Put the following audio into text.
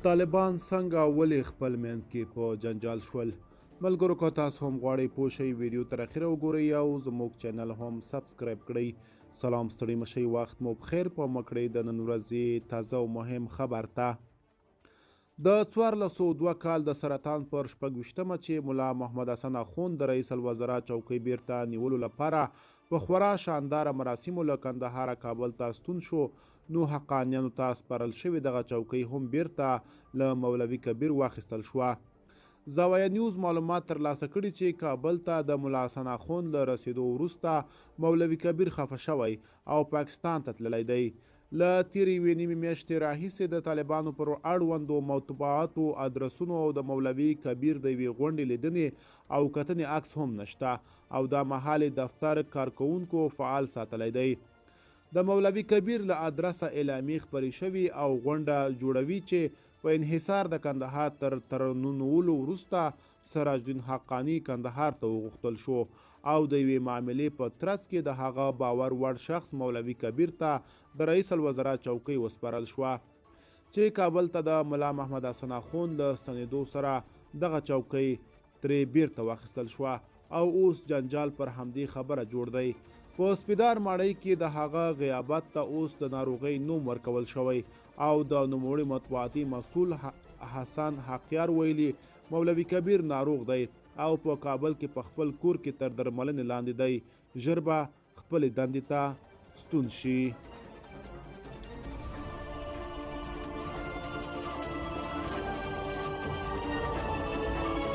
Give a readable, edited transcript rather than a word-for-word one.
طالبان څنګه ولې خپل منځ کې په جنجال شول؟ ملګرو که تاسو هم غواړئ پوه شئ ویډیو تر اخره وګورئ او زموږ چینل هم سبسکرایب کړئ. سلام، ستړي مه شئ، وخت مو بخیر. په مکړئ د نن ورځې تازه او مهم خبر ته. د 1402 کال د سرطان پر 26مه چې ملا محمد حسن اخوند د رئیس الوزرا چوکۍ بیرته نیولو لپاره په خورا شانداره مراسمو له کندهاره کابل ته ستون شو، نو حقانیانو ته سپارل شوې دغه چوکۍ هم بیرته له مولوي کبیر واخیستل شوه. زاویه نیوز معلومات ترلاسه کړي چې کابل ته د ملا حسن اخوند له رسیدو وروسته مولوي کبیر خفه شوی او پاکستان ته تللی دی. له تیرې یوې نیمې میاشتې راهیسې د طالبانو پر اړوندو مطبوعاتو، ادرسونو او د مولوي کبیر د یوې غونډې لیدنې او کتنې عکس هم نشته او دا مهال دفتر کارکوونکو فعال ساتلی دی. د مولوي کبیر له ادرسه اعلامیې خپرې شوي او غونډه جوړوي چې په انحصار د کندهار تر ترنولو وروسته سراج الدین حقاني کندهار ته وغوښتل شو او د یوې معاملې په ترڅ کې د هغه باور وړ شخص مولوي کبیر ته د رئیس الوزرا چوکۍ وسپارل شوه چې کابل ته د ملا محمد حسن اخوند له ستنېدو سره دغه چوکۍ ترې بیرته واخیستل شوه او اوس جنجال پر همدې خبره جوړ دی. په سپیدار ماړۍ کې د هغه غیابت ته اوس د ناروغۍ نوم ورکول شوی او د نوموړي مطبوعاتي مسؤل حسن حقیار ویلي مولوي کبیر ناروغ دی او په کابل کې په خپل کور کې تر درملنې لاندې دی، ژر به خپلې دندې ته ستون شي.